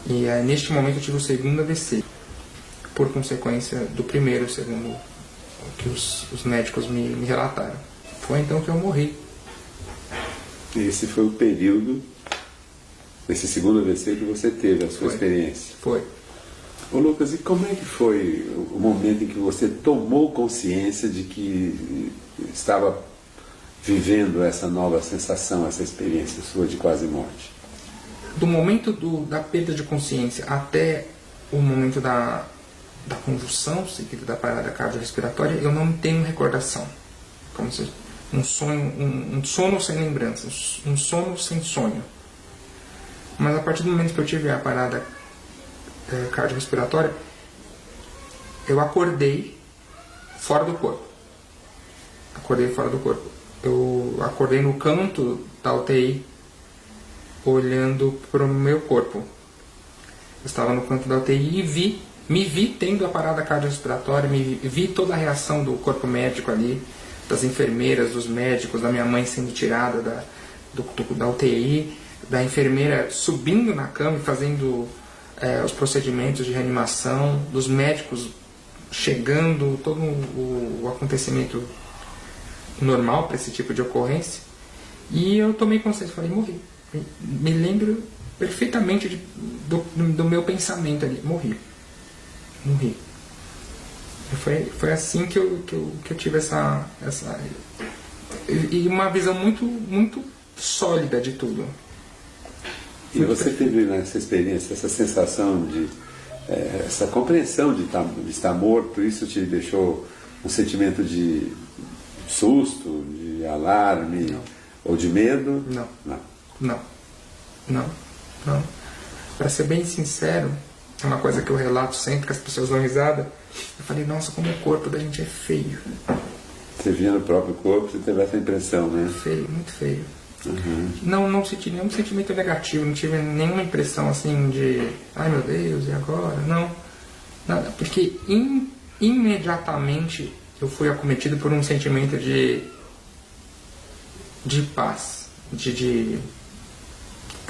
E neste momento eu tive o segundo AVC, por consequência do primeiro, segundo o que os médicos me relataram. Foi então que eu morri. Esse foi o período, esse segundo AVC que você teve, a sua experiência. Foi. Ô Lucas, e como é que foi o momento em que você tomou consciência de que estava vivendo essa nova sensação, essa experiência sua de quase morte? Do momento da perda de consciência até o momento da convulsão, seguido da parada cardiorrespiratória, eu não tenho recordação. Como se um sono sem lembranças, um sono sem sonho. Mas a partir do momento que eu tive a parada cardiorrespiratória, eu acordei fora do corpo. Eu acordei no canto da UTI, olhando para o meu corpo. Eu estava no canto da UTI e me vi tendo a parada cardiorrespiratória, vi toda a reação do corpo médico ali, das enfermeiras, dos médicos, da minha mãe sendo tirada da UTI, da enfermeira subindo na cama e fazendo os procedimentos de reanimação, dos médicos chegando, todo o acontecimento normal para esse tipo de ocorrência. E eu tomei consciência, falei, morri. Me lembro perfeitamente do meu pensamento ali, morri. Foi assim que eu tive essa e uma visão muito sólida de tudo. E você teve nessa experiência, essa sensação essa compreensão de estar morto, isso te deixou um sentimento de susto, de alarme, não, ou de medo? Não. Para ser bem sincero, é uma coisa que eu relato sempre, que as pessoas dão risada. Eu falei, nossa, como o corpo da gente é feio. Você via no próprio corpo, você teve essa impressão, né? Feio, muito feio. Uhum. Não senti nenhum sentimento negativo, não tive nenhuma impressão assim de, ai meu Deus, e agora? Não, nada, porque imediatamente eu fui acometido por um sentimento de paz,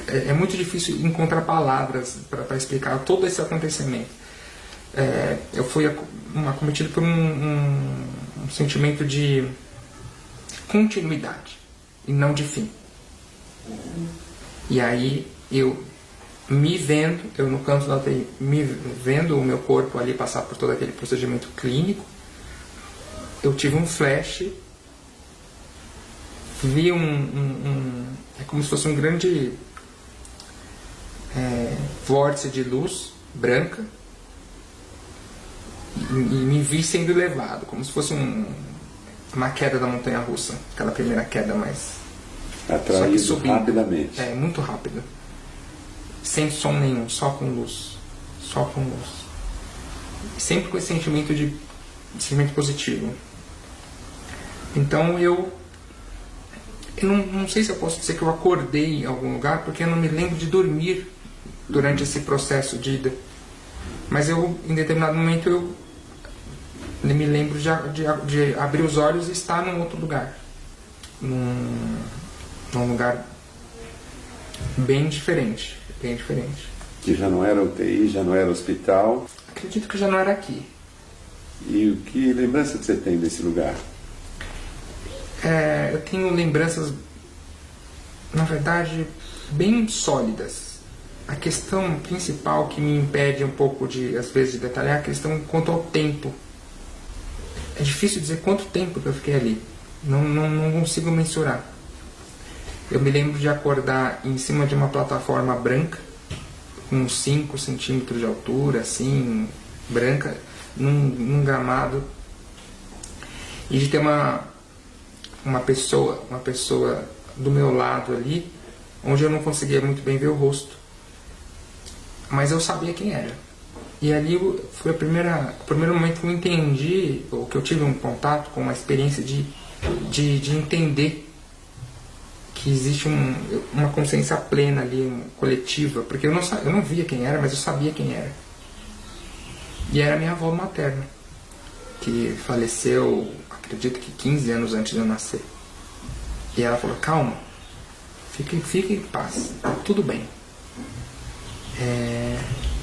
é muito difícil encontrar palavras para explicar todo esse acontecimento. Eu fui acometido por um sentimento de continuidade e não de fim. E aí eu no canto da UTI, me vendo o meu corpo ali passar por todo aquele procedimento clínico, eu tive um flash, vi é como se fosse um grande vórtice de luz branca e me vi sendo levado, como se fosse uma queda da montanha-russa, aquela primeira queda mais... Atraído rapidamente. Muito rápido. Sem som nenhum, só com luz. Sempre com esse sentimento sentimento positivo. Então eu não sei se eu posso dizer que eu acordei em algum lugar, porque eu não me lembro de dormir durante esse processo de ida. Mas em determinado momento, eu me lembro de abrir os olhos e estar num outro lugar. Num lugar bem diferente. Que já não era UTI, já não era hospital. Acredito que já não era aqui. E que lembrança que você tem desse lugar? Eu tenho lembranças, na verdade, bem sólidas. A questão principal que me impede um pouco às vezes, de detalhar é a questão quanto ao tempo. É difícil dizer quanto tempo que eu fiquei ali. Não consigo mensurar. Eu me lembro de acordar em cima de uma plataforma branca, com 5 centímetros de altura, assim, branca, num gramado, e de ter uma pessoa do meu lado ali, onde eu não conseguia muito bem ver o rosto, mas eu sabia quem era. E ali foi o primeiro momento que eu entendi, ou que eu tive um contato com uma experiência de entender que existe uma consciência plena ali, coletiva, porque eu não via quem era, mas eu sabia quem era. E era minha avó materna, que faleceu, acredito que 15 anos antes de eu nascer. E ela falou, calma, fique em paz, tá tudo bem.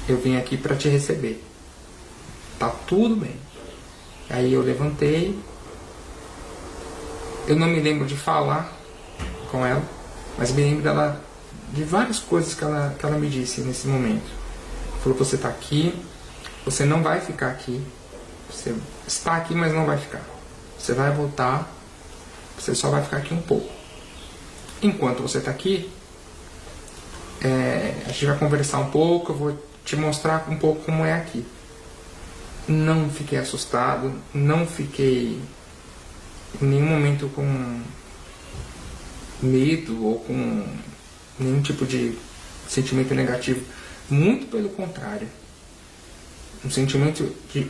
eu vim aqui para te receber. Tá tudo bem. Aí eu levantei. Eu não me lembro de falar com ela, mas me lembro dela, de várias coisas que ela me disse nesse momento. Falou: você tá aqui, você não vai ficar aqui. Você está aqui, mas não vai ficar. Você vai voltar, você só vai ficar aqui um pouco. Enquanto você está aqui, a gente vai conversar um pouco, eu vou te mostrar um pouco como é aqui. Não fiquei assustado, não fiquei em nenhum momento com medo ou com nenhum tipo de sentimento negativo. Muito pelo contrário. Um sentimento de...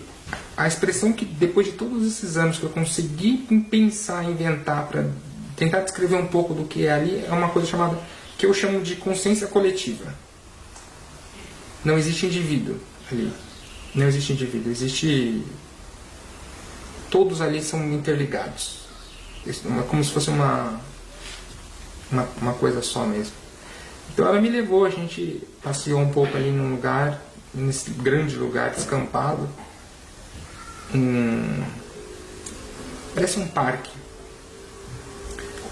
A expressão que depois de todos esses anos que eu consegui pensar, inventar para tentar descrever um pouco do que é ali, é uma coisa chamada, que eu chamo de consciência coletiva. Não existe indivíduo ali. Não existe indivíduo. Existe... Todos ali são interligados. É como se fosse uma coisa só mesmo. Então ela me levou, a gente passeou um pouco ali num lugar, nesse grande lugar descampado. Parece um parque.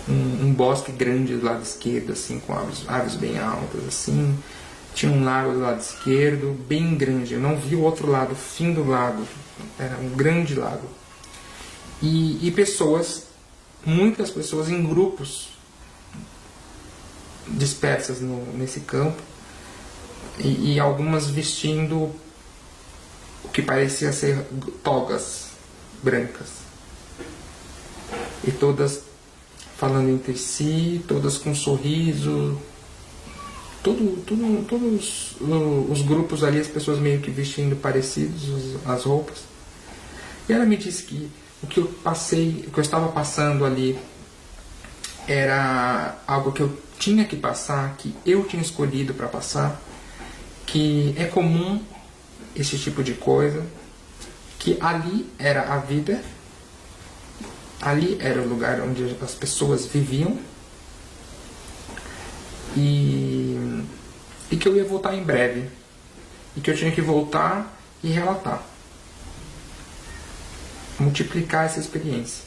Um bosque grande do lado esquerdo, assim, com árvores bem altas, assim. Tinha um lago do lado esquerdo, bem grande. Eu não vi o outro lado, o fim do lago. Era um grande lago. E pessoas, muitas pessoas em grupos dispersas nesse campo. E algumas vestindo o que parecia ser togas brancas. E todas falando entre si, todas com um sorriso. Todos os grupos ali, as pessoas meio que vestindo parecidos, as roupas. E ela me disse que o que eu estava passando ali era algo que eu tinha que passar, que eu tinha escolhido para passar, que é comum esse tipo de coisa, que ali era a vida, ali era o lugar onde as pessoas viviam, e que eu ia voltar em breve, e que eu tinha que voltar e relatar, multiplicar essa experiência.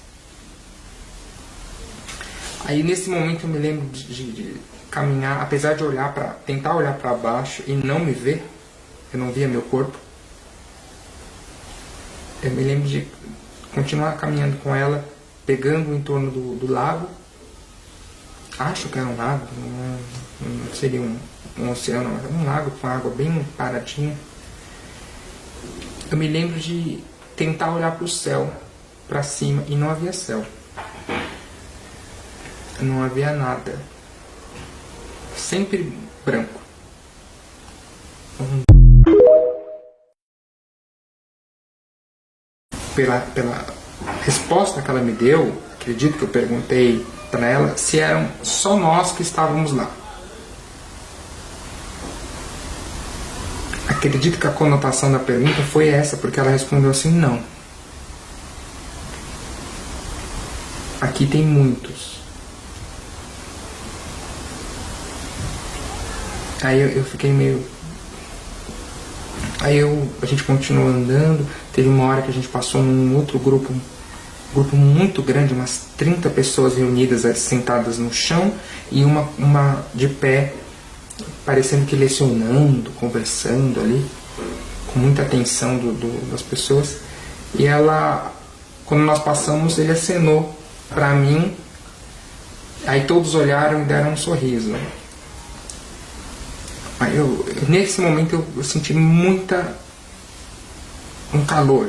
Aí nesse momento eu me lembro de caminhar, apesar de tentar olhar para baixo e não me ver, eu não via meu corpo. Eu me lembro de continuar caminhando com ela, pegando o entorno do lago. Acho que era um lago, não seria um oceano, mas um lago com água bem paradinha. Eu me lembro de tentar olhar para o céu, para cima, e não havia céu. Não havia nada. Sempre branco. Pela resposta que ela me deu, acredito que eu perguntei para ela se eram só nós que estávamos lá. Acredito que a conotação da pergunta foi essa, porque ela respondeu assim: não. Aqui tem muitos. Aí eu fiquei meio... Aí a gente continuou andando. Teve uma hora que a gente passou num outro grupo muito grande, umas 30 pessoas reunidas, sentadas no chão, e uma de pé, parecendo que lecionando, conversando ali, com muita atenção das pessoas. E ela, quando nós passamos, ele acenou para mim. Aí todos olharam e deram um sorriso. Aí nesse momento eu senti um calor,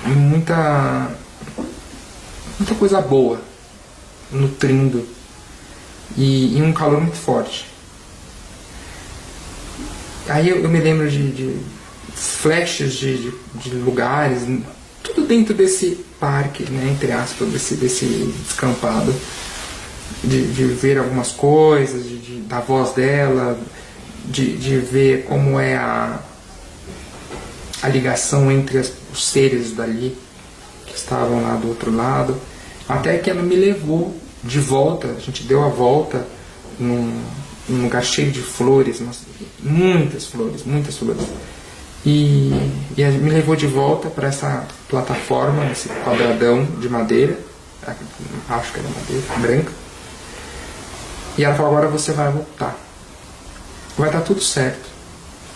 muita coisa boa nutrindo, e um calor muito forte. Aí eu me lembro de flashes de lugares, tudo dentro desse parque, né, entre aspas, desse descampado, de ver algumas coisas, da voz dela, de ver como é a ligação entre os seres dali que estavam lá do outro lado, até que ela me levou de volta. A gente deu a volta um lugar cheio de flores, muitas flores, muitas flores. E me levou de volta para essa plataforma, esse quadradão de madeira, acho que era madeira, branca. E ela falou: agora você vai voltar. Vai dar tudo certo.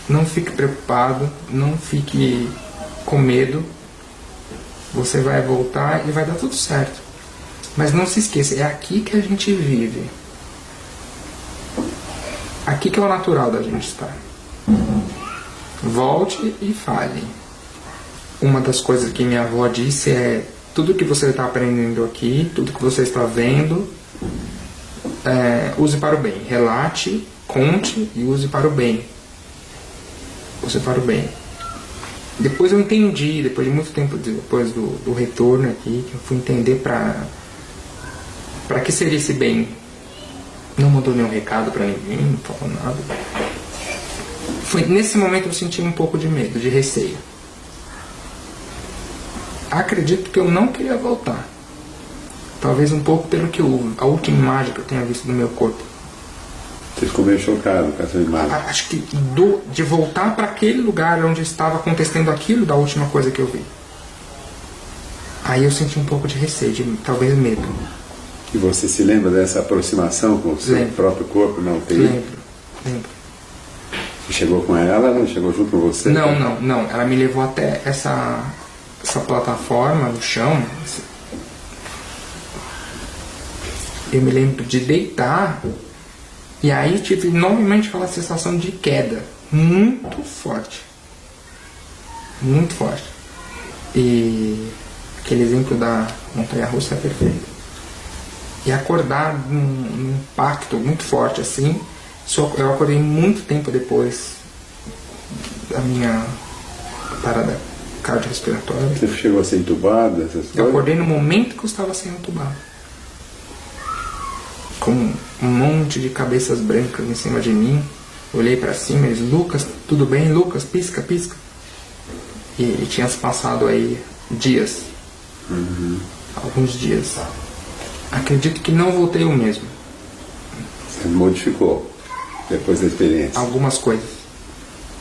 Não fique preocupado, não fique com medo. Você vai voltar e vai dar tudo certo. Mas não se esqueça, é aqui que a gente vive. Aqui que é o natural da gente estar. Volte e fale. Uma das coisas que minha avó disse é: tudo que você está aprendendo aqui, tudo que você está vendo, use para o bem. Relate, conte e use para o bem. Use para o bem. Depois eu entendi, depois de muito tempo, depois do retorno aqui, que eu fui entender para que seria esse bem. Não mandou nenhum recado para ninguém, não falou nada. Nesse momento eu senti um pouco de medo, de receio. Acredito que eu não queria voltar. Talvez um pouco pelo que a última imagem que eu tenha visto do meu corpo. Você ficou meio chocado com essa imagem? Acho que de voltar para aquele lugar onde estava acontecendo aquilo da última coisa que eu vi. Aí eu senti um pouco de receio, talvez medo. E você se lembra dessa aproximação com o seu próprio corpo na UTI? Lembro. Você chegou com ela? Ela chegou junto com você? Não. Ela me levou até essa plataforma no chão. Eu me lembro de deitar. E aí tive novamente aquela sensação de queda. Muito forte. Muito forte. E aquele exemplo da montanha-russa é perfeito. E acordar num impacto muito forte assim. Eu acordei muito tempo depois da minha parada cardiorrespiratória. Você chegou a ser entubado? Eu acordei no momento que eu estava sendo entubado. Com um monte de cabeças brancas em cima de mim. Olhei para cima e eles: Lucas, tudo bem? Lucas, pisca, pisca. E tinha se passado aí dias. Alguns dias. Acredito que não voltei o mesmo. Você modificou depois da experiência? Algumas coisas.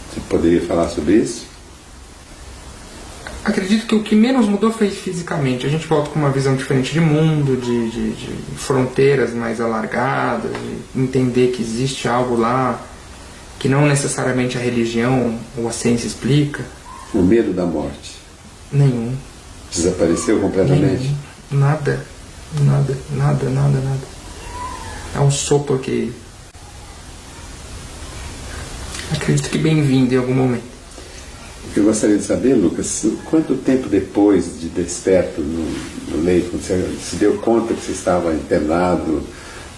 Você poderia falar sobre isso? Acredito que o que menos mudou foi fisicamente. A gente volta com uma visão diferente de mundo, de fronteiras mais alargadas, de entender que existe algo lá que não necessariamente a religião ou a ciência explica. O medo da morte? Nenhum. Desapareceu completamente? Nenhum. Nada. É um sopro que acredito que bem-vindo em algum momento. Eu gostaria de saber, Lucas, quanto tempo depois de desperto no leito, quando você se deu conta que você estava internado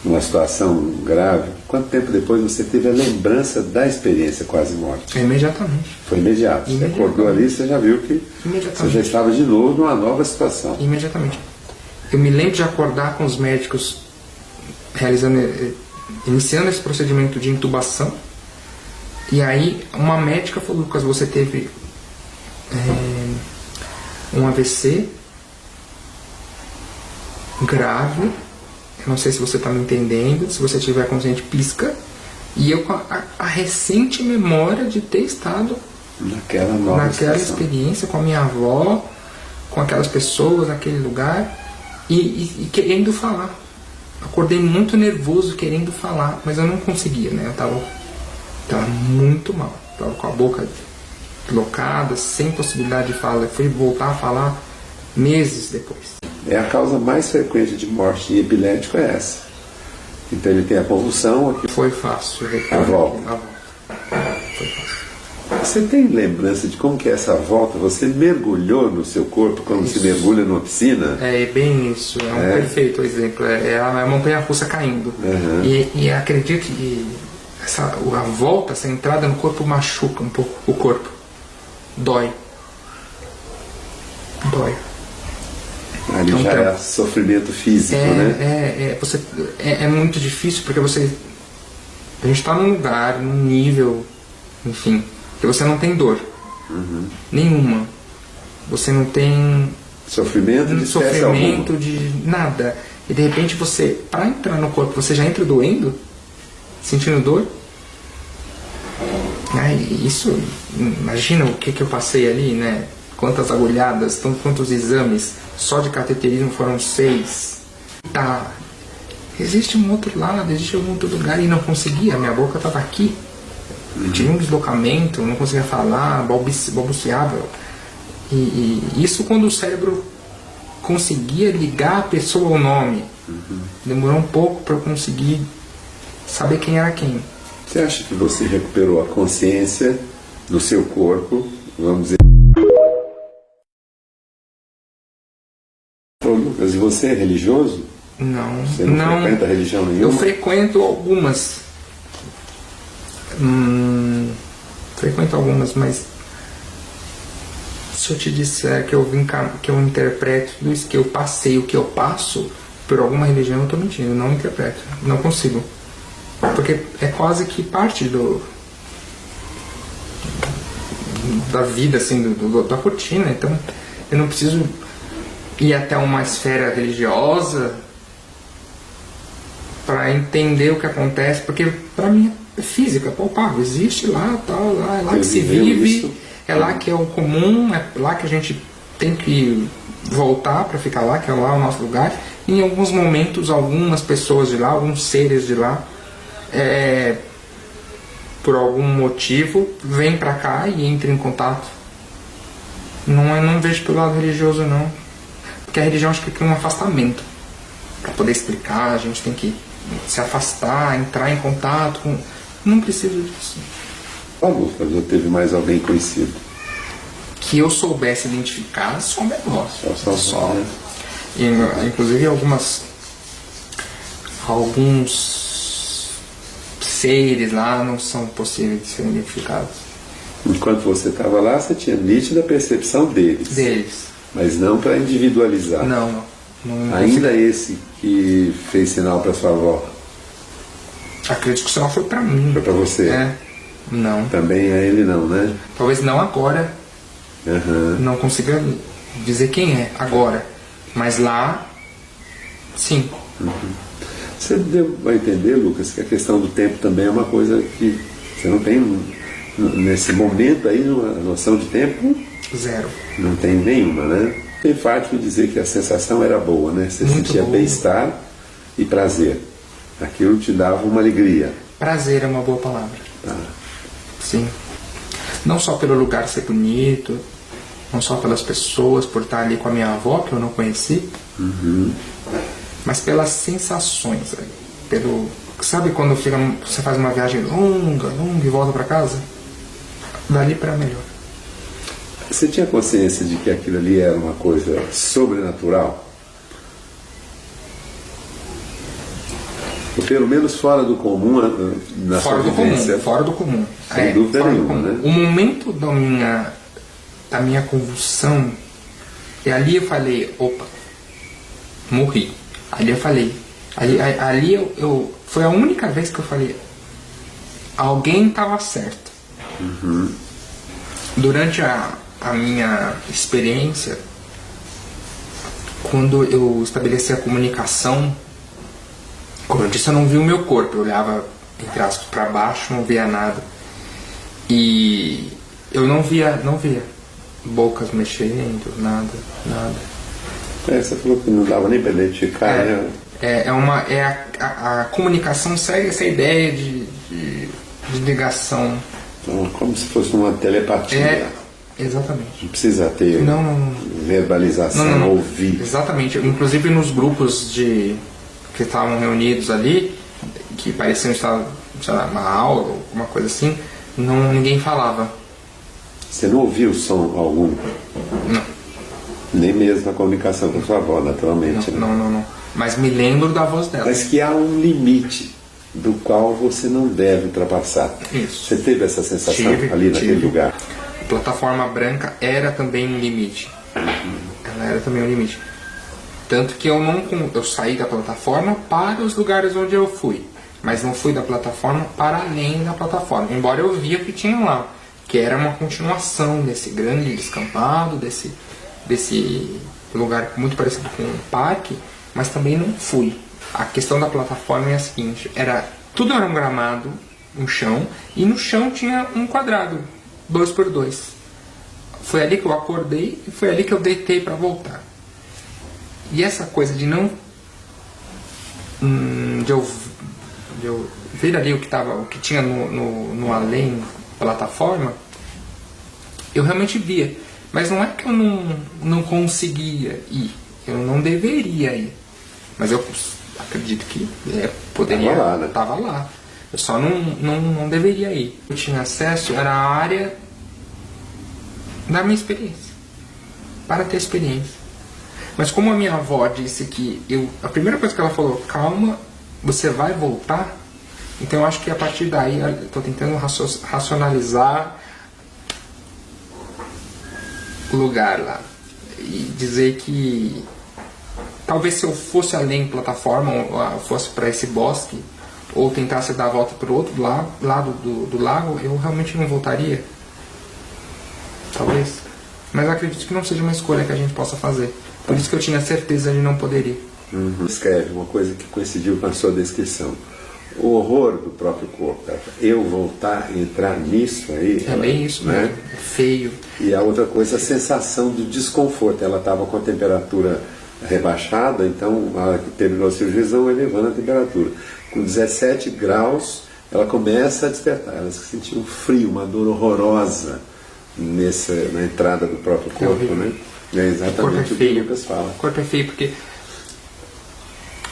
numa situação grave, quanto tempo depois você teve a lembrança da experiência quase-morte? Imediatamente. Foi imediato. Você acordou ali e você já viu que você já estava de novo numa nova situação. Imediatamente. Eu me lembro de acordar com os médicos iniciando esse procedimento de intubação. E aí uma médica falou: Lucas, você teve um AVC grave. Eu não sei se você está me entendendo. Se você estiver consciente, pisca. E eu com a recente memória de ter estado naquela experiência com a minha avó, com aquelas pessoas, naquele lugar, e querendo falar. Acordei muito nervoso, querendo falar, mas eu não conseguia, né? Eu estava muito mal, estava com a boca blocada, sem possibilidade de falar. Eu fui voltar a falar meses depois. A causa mais frequente de morte em epilético é essa. Então ele tem a convulsão aqui. Foi fácil. A volta. Foi fácil. Você tem lembrança de como que é essa volta? Você mergulhou no seu corpo como se mergulha numa piscina? É bem isso. É um perfeito exemplo. É a montanha-russa caindo. E acredito que a volta, essa entrada no corpo machuca um pouco o corpo. Dói. Ali então, já é sofrimento físico, né? É muito difícil porque a gente está num lugar, num nível, enfim, que você não tem dor nenhuma. Você não tem sofrimento de nada. E de repente você, para entrar no corpo, você já entra doendo. sentindo dor. Isso, imagina o que eu passei ali, né? Quantas agulhadas, quantos exames, só de cateterismo foram 6. Tá, existe um outro lado, existe um outro lugar e não conseguia, minha boca estava aqui. Eu tinha um deslocamento, não conseguia falar, balbuciava. E isso quando o cérebro conseguia ligar a pessoa ao nome. Demorou um pouco para eu conseguir saber quem era quem. Você acha que você recuperou a consciência do seu corpo, vamos dizer? Ô, Lucas, e você é religioso? Não. Você não frequenta religião nenhuma? Eu frequento algumas. Frequento algumas, mas se eu te disser que eu interpreto tudo isso que eu passei, o que eu passo por alguma religião, eu estou mentindo. Não interpreto, não consigo. Porque é quase que parte da vida, assim, da rotina. Então eu não preciso ir até uma esfera religiosa para entender o que acontece, porque para mim é física, palpável, existe lá, tal, lá, é lá que se vive, é lá que é o comum, é lá que a gente tem que voltar para ficar lá, que é lá o nosso lugar. E em alguns momentos, algumas pessoas de lá, alguns seres de lá, por algum motivo, vêm para cá e entram em contato. Não vejo pelo lado religioso, não. Porque a religião acho que cria um afastamento. Para poder explicar, a gente tem que se afastar, entrar em contato com... Não preciso disso. Lucas, ou teve mais alguém conhecido? Que eu soubesse identificar, só um negócio. Só. Né? E, inclusive alguns seres lá não são possíveis de serem identificados. Enquanto você estava lá, você tinha nítida percepção deles. Mas não para individualizar. Não Ainda esse que fez sinal para sua avó? Acredito que o sinal foi para mim. Foi para você? Não. Também a ele não, né? Talvez não agora. Não consiga dizer quem é agora. Mas lá, sim. Você deu a entender, Lucas, que a questão do tempo também é uma coisa que você não tem, nesse momento aí, uma noção de tempo? Zero. Não tem nenhuma, né? Tem Fátima dizer que a sensação era boa, né? Você muito sentia bem-estar e prazer. Aquilo te dava uma alegria. Prazer é uma boa palavra. Tá. Sim. Não só pelo lugar ser bonito, não só pelas pessoas, por estar ali com a minha avó, que eu não conheci, mas pelas sensações. Sabe quando você faz uma viagem longa e volta para casa? Dali para melhor. Você tinha consciência de que aquilo ali era uma coisa sobrenatural? Ou pelo menos fora do comum na sua vivência? Fora do comum. Sem dúvida nenhuma, né? O momento da minha convulsão, e ali eu falei, opa, morri. Ali eu falei, foi a única vez que eu falei, alguém estava certo. Durante a minha experiência, quando eu estabeleci a comunicação, como eu disse, eu não vi o meu corpo, eu olhava, entre aspas, para baixo, não via nada. E eu não via bocas mexendo, nada. Você falou que não dava nem para identificar, né? A comunicação segue essa ideia de ligação. Então, como se fosse uma telepatia. Exatamente. Não precisa ter verbalização, não. ouvir. Exatamente. Inclusive nos grupos que estavam reunidos ali, que pareciam estar, sei lá, uma aula ou alguma coisa assim, ninguém falava. Você não ouviu som algum? Não. Nem mesmo na comunicação com sua avó, naturalmente. Não. Mas me lembro da voz dela. Mas que há um limite do qual você não deve ultrapassar. Isso. Você teve essa sensação ali naquele lugar? A plataforma branca era também um limite. Ela era também um limite. Tanto que eu saí da plataforma para os lugares onde eu fui. Mas não fui da plataforma para além da plataforma. Embora eu via o que tinha lá. Que era uma continuação desse grande descampado, desse lugar muito parecido com um parque. Mas também não fui. A questão da plataforma é a seguinte. Era Tudo era um gramado, um chão, e no chão tinha um quadrado, 2x2. Foi ali que eu acordei e foi ali que eu deitei para voltar. E essa coisa de não... de eu ver ali o que tinha no além plataforma, eu realmente via. Mas não é que eu não conseguia ir, eu não deveria ir. Mas eu acredito que poderia, Tava lá, né? Tava lá. Eu só não deveria ir. Eu tinha acesso, era a área da minha experiência, para ter experiência. Mas como a minha avó disse que a primeira coisa que ela falou, calma, você vai voltar. Então eu acho que a partir daí eu estou tentando racionalizar o lugar lá e dizer que talvez se eu fosse além plataforma, ou fosse para esse bosque, ou tentasse dar a volta para o outro lado do lago, eu realmente não voltaria. Talvez. Mas eu acredito que não seja uma escolha que a gente possa fazer. Por isso que eu tinha certeza de não poder ir. Escreve uma coisa que coincidiu com a sua descrição. O horror do próprio corpo. Eu voltar e entrar nisso aí... Bem isso, né? É feio. E a outra coisa, a sensação do desconforto. Ela estava com a temperatura rebaixada, então a hora que terminou a cirurgia, elevando a temperatura. Com 17 graus, ela começa a despertar. Ela sentiu um frio, uma dor horrorosa na entrada do próprio corpo, né? É exatamente o que o Lucas fala. O corpo é feio porque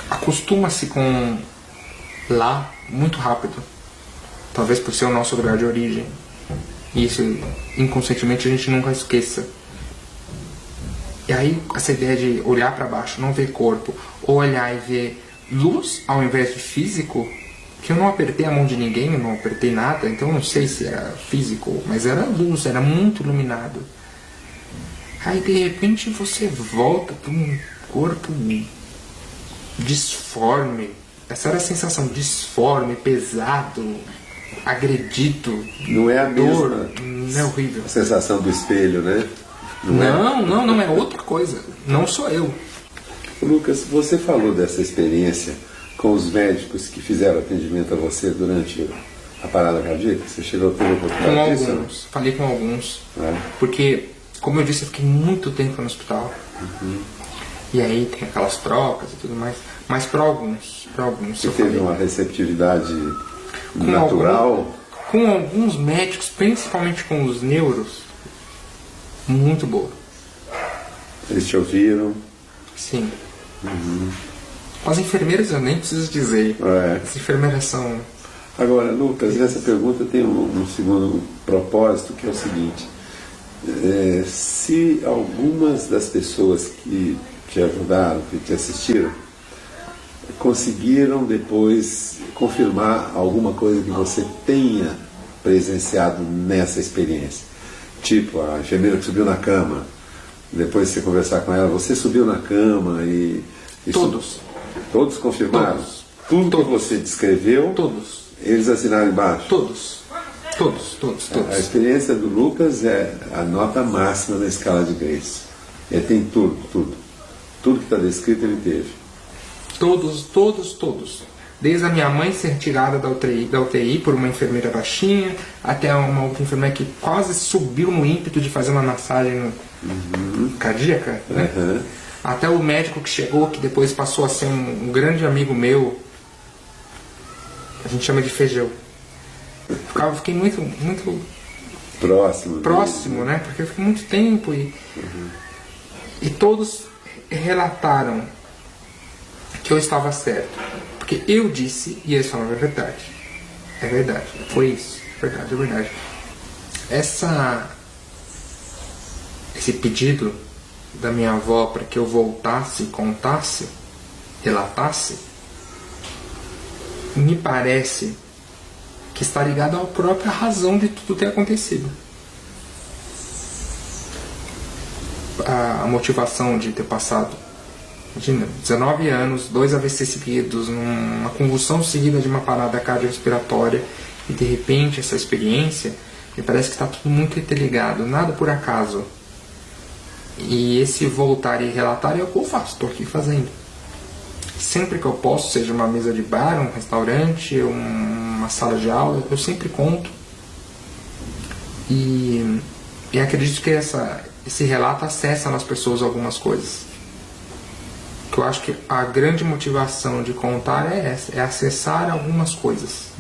acostuma-se com lá muito rápido. Talvez por ser o nosso lugar de origem. E isso, inconscientemente, a gente nunca esqueça. E aí, essa ideia de olhar para baixo, não ver corpo, ou olhar e ver luz ao invés de físico, que eu não apertei a mão de ninguém, eu não apertei nada, então eu não sei se era físico, mas era luz, era muito iluminado. Aí de repente você volta para um corpo disforme. Essa era a sensação, disforme, pesado, agredido. Não é a dor, mesma é horrível. A sensação do espelho, né? Não é outra coisa. Não sou eu. Lucas, você falou dessa experiência com os médicos que fizeram atendimento a você durante a parada cardíaca? Você chegou a ter uma oportunidade Com disso? alguns. Falei com alguns. É. Porque, como eu disse, eu fiquei muito tempo no hospital. E aí tem aquelas trocas e tudo mais. Mas para alguns Você eu teve falei. uma receptividade natural? Com alguns médicos, principalmente com os neuros, muito boa. Eles te ouviram? Sim. As enfermeiras eu nem preciso dizer. As enfermeiras são... Agora, Lucas, essa pergunta tem um segundo propósito, que é o seguinte. Se algumas das pessoas que te ajudaram, que te assistiram, conseguiram depois confirmar alguma coisa que você tenha presenciado nessa experiência, tipo a enfermeira que subiu na cama, depois de você conversar com ela, você subiu na cama e Todos. Todos confirmaram? Todos. Tudo que você descreveu, Todos. eles assinaram embaixo? Todos. A experiência do Lucas é a nota máxima da escala de Grace. Ele tem tudo. Tudo que está descrito ele teve. Todos. Desde a minha mãe ser tirada da UTI por uma enfermeira baixinha, até uma outra enfermeira que quase subiu no ímpeto de fazer uma massagem cardíaca, né? Até o médico que chegou, que depois passou a ser um grande amigo meu, a gente chama de Feijão. Fiquei muito próximo, né? Porque eu fiquei muito tempo e todos relataram que eu estava certo. Porque eu disse e eles falaram, é verdade. É verdade. Foi isso. É verdade. Esse pedido da minha avó para que eu voltasse, contasse, relatasse, me parece que está ligado à própria razão de tudo ter acontecido. A motivação de ter passado 19 anos, 2 AVC seguidos, uma convulsão seguida de uma parada cardiorrespiratória, e de repente essa experiência, me parece que está tudo muito interligado, nada por acaso. E esse voltar e relatar é o que eu faço, estou aqui fazendo. sempre que eu posso, seja uma mesa de bar, um restaurante, uma sala de aula, eu sempre conto. E acredito que esse relato acessa nas pessoas algumas coisas. Que eu acho que a grande motivação de contar é essa, é acessar algumas coisas.